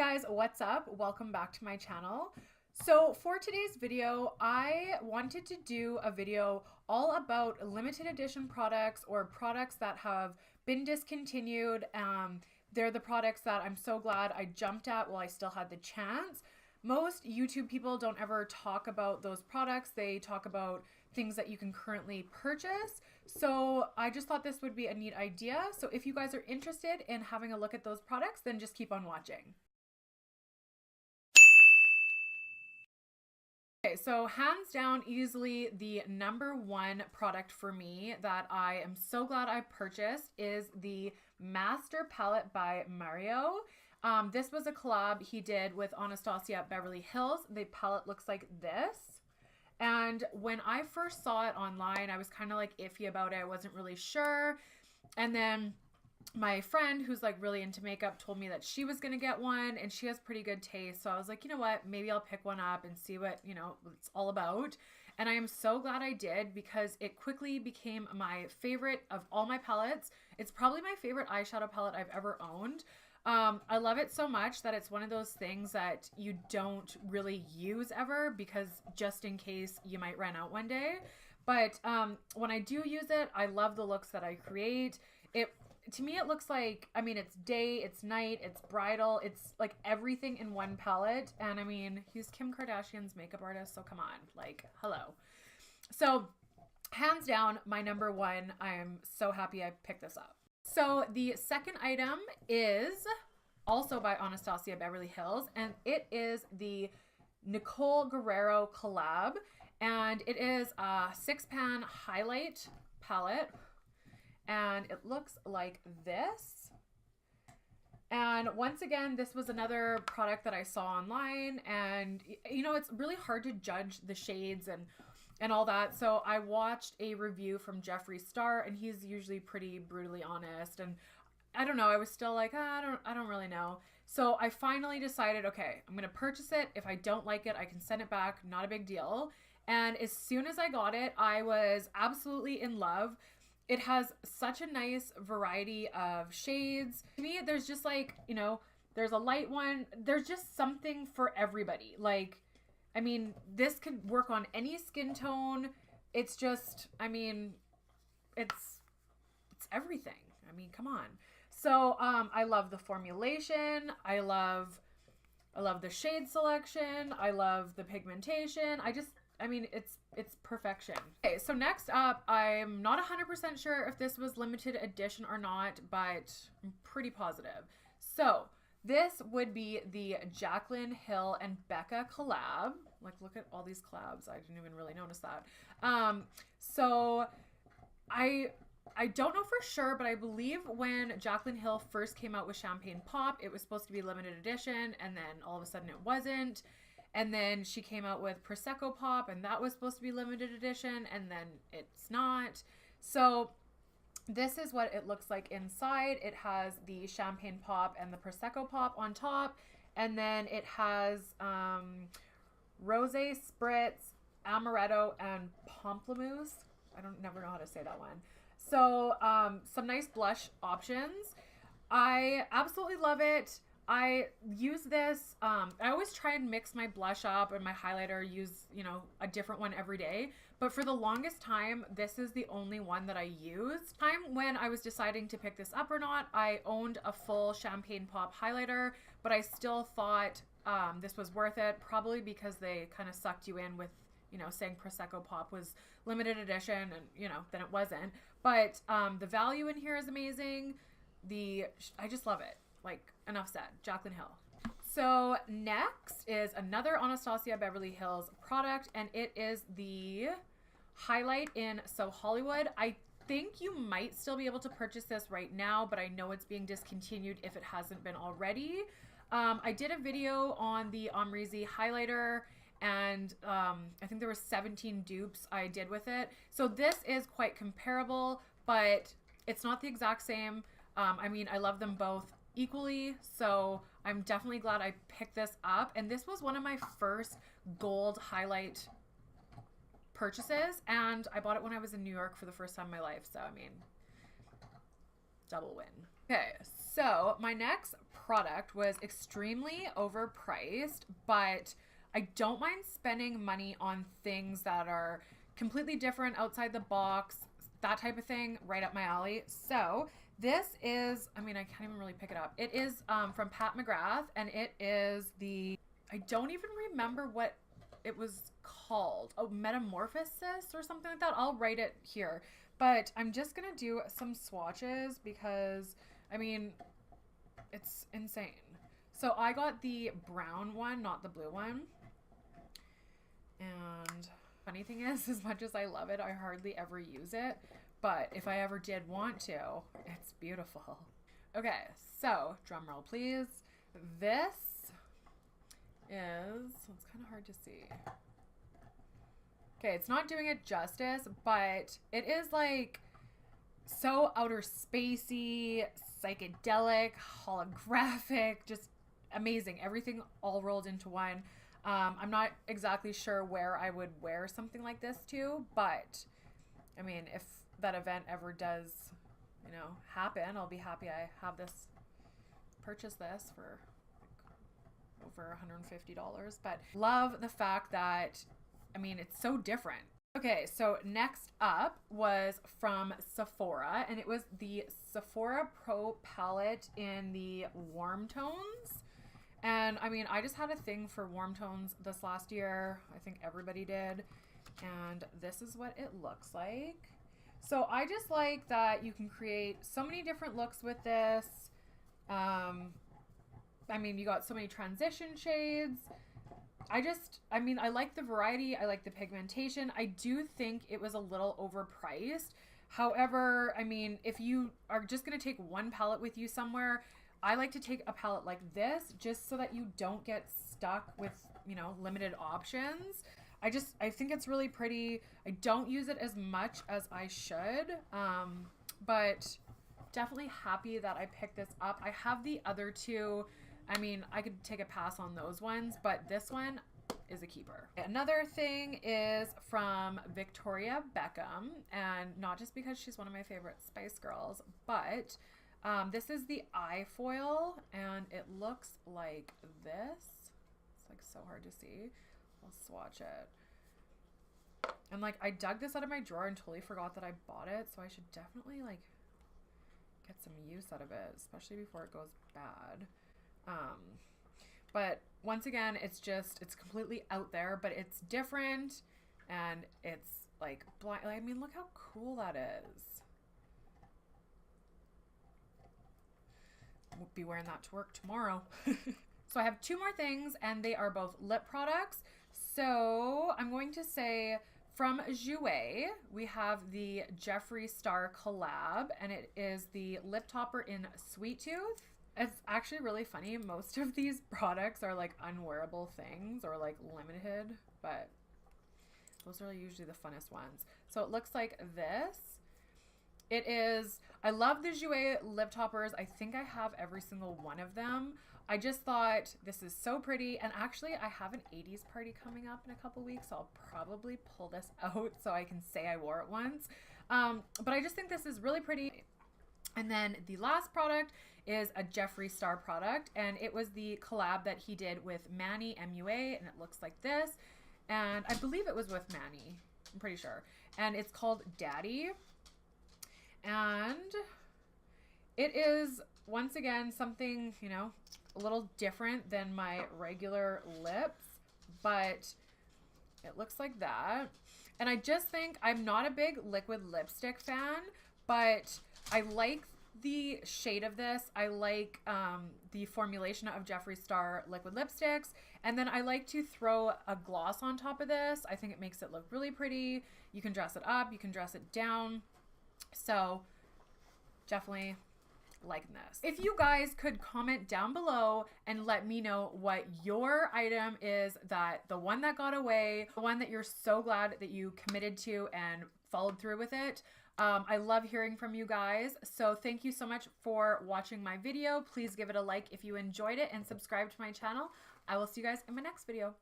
guys, what's up? Welcome back to my channel. So for today's video, I wanted to do a video all about limited edition products or products that have been discontinued. They're the products that I'm so glad I jumped at while I still had the chance. Most YouTube people don't ever talk about those products. They talk about things that you can currently purchase. So I just thought this would be a neat idea. So if you guys are interested in having a look at those products, then just keep on watching. Okay, so hands down, easily the number one product for me that I am so glad I purchased is the Master Palette by Mario. This was a collab he did with Anastasia at Beverly Hills. The palette looks like this. And when I first saw it online, I was kind of like iffy about it. I wasn't really sure. And then my friend who's like really into makeup told me that she was going to get one and she has pretty good taste. So I was like, you know what, maybe I'll pick one up and see what, it's all about. And I am so glad I did because it quickly became my favorite of all my palettes. It's probably my favorite eyeshadow palette I've ever owned. I love it so much that it's one of those things that you don't really use ever because just in case you might run out one day. But when I do use it, I love the looks that I create. To me, it looks like, it's day, it's night, it's bridal, it's like everything in one palette. And he's Kim Kardashian's makeup artist, so come on, like, hello. So hands down, my number one, I'm so happy I picked this up. So the second item is also by Anastasia Beverly Hills, and it is the Nicole Guerrero collab, and it is a 6-pan highlight palette. And it looks like this. And once again, this was another product that I saw online, and it's really hard to judge the shades and all that. So I watched a review from Jeffree and he's usually pretty brutally honest. And I don't know, I was still like, I don't really know. So I finally decided, okay, I'm going to purchase it. If I don't like it, I can send it back. Not a big deal. And as soon as I got it, I was absolutely in love. It has such a nice variety of shades. To me, there's just like, there's a light one. There's just something for everybody. Like, this could work on any skin tone. It's just, it's everything. Come on. So, I love the formulation. I love the shade selection. I love the pigmentation. It's perfection. Okay, so next up, I'm not 100% sure if this was limited edition or not, but I'm pretty positive. So this would be the Jaclyn, Hill, and Becca collab. Like, look at all these collabs. I didn't even really notice that. So I don't know for sure, but I believe when Jaclyn Hill first came out with Champagne Pop, it was supposed to be limited edition, and then all of a sudden it wasn't. And then she came out with Prosecco Pop, and that was supposed to be limited edition, and then it's not. So this is what it looks like inside. It has the Champagne Pop and the Prosecco Pop on top, and then it has Rosé Spritz, Amaretto, and Pamplemousse. I never know how to say that one. So some nice blush options. I absolutely love it. I use this, I always try and mix my blush up and my highlighter, use, a different one every day. But for the longest time, this is the only one that I used. When I was deciding to pick this up or not, I owned a full Champagne Pop highlighter, but I still thought this was worth it, probably because they kind of sucked you in with, saying Prosecco Pop was limited edition and, then it wasn't. But the value in here is amazing. I just love it. Like, enough said. Jaclyn Hill. So next is another Anastasia Beverly Hills product, and it is the highlight in So Hollywood. I think you might still be able to purchase this right now, but I know it's being discontinued if it hasn't been already. I did a video on the Amrezy highlighter, and I think there were 17 dupes I did with it. So this is quite comparable, but it's not the exact same. I love them both equally, so I'm definitely glad I picked this up. And this was one of my first gold highlight purchases, and I bought it when I was in New York for the first time in my life, so double win. Okay, so my next product was extremely overpriced, but I don't mind spending money on things that are completely different, outside the box, that type of thing, right up my alley. So this is, I mean, I can't even really pick it up. It is from Pat McGrath, and it is the, I don't even remember what it was called. Oh, Metamorphosis or something like that. I'll write it here. But I'm just going to do some swatches because, I mean, it's insane. So I got the brown one, not the blue one. And funny thing is, as much as I love it, I hardly ever use it. But if I ever did want to, it's beautiful. Okay, so drum roll please. This is, it's kind of hard to see. Okay, it's not doing it justice, but it is like so outer spacey, psychedelic, holographic, just amazing. Everything all rolled into one. I'm not exactly sure where I would wear something like this to, but I mean, if that event ever does, you know, happen, I'll be happy I have this, purchase this for like over $150. But love the fact that, I mean, it's so different. Okay, so next up was from Sephora, and it was the Sephora Pro palette in the warm tones. And I mean, I just had a thing for warm tones this last year. I think everybody did. And this is what it looks like. So I just like that you can create so many different looks with this. I mean, you got so many transition shades. I mean, I like the variety. I like the pigmentation. I do think it was a little overpriced. However, I mean, if you are just going to take one palette with you somewhere, I like to take a palette like this just so that you don't get stuck with, you know, limited options. I think it's really pretty. I don't use it as much as I should, but definitely happy that I picked this up. I have the other two. I mean, I could take a pass on those ones, but this one is a keeper. Another thing is from Victoria Beckham, and not just because she's one of my favorite Spice Girls, but this is the eye foil, and it looks like this. It's like so hard to see. I'll swatch it. And like, I dug this out of my drawer and totally forgot that I bought it, so I should definitely like get some use out of it, especially before it goes bad. But once again, it's completely out there, but it's different, and it's like blind. I mean, look how cool that is. We'll be wearing that to work tomorrow. So I have two more things, and they are both lip products. So I'm going to say from Jouer, we have the Jeffree Star collab, and it is the lip topper in Sweet Tooth. It's actually really funny. Most of these products are like unwearable things or like limited, but those are usually the funnest ones. So it looks like this. It is, I love the Jouer lip toppers. I think I have every single one of them. I just thought this is so pretty, and actually I have an 80s party coming up in a couple weeks, so I'll probably pull this out so I can say I wore it once. But I just think this is really pretty. And then the last product is a Jeffree Star product, and it was the collab that he did with Manny, MUA, and it looks like this. And I believe it was with Manny, I'm pretty sure. And it's called Daddy. And it is, once again, something, you know, a little different than my regular lips, but it looks like that. And I just think, I'm not a big liquid lipstick fan, but I like the shade of this. I like the formulation of Jeffree Star liquid lipsticks, and then I like to throw a gloss on top of this. I think it makes it look really pretty. You can dress it up, you can dress it down. So definitely liking this. If you guys could comment down below and let me know what your item is, that the one that got away, the one that you're so glad that you committed to and followed through with it. I love hearing from you guys. So thank you so much for watching my video. Please give it a like if you enjoyed it and subscribe to my channel. I will see you guys in my next video.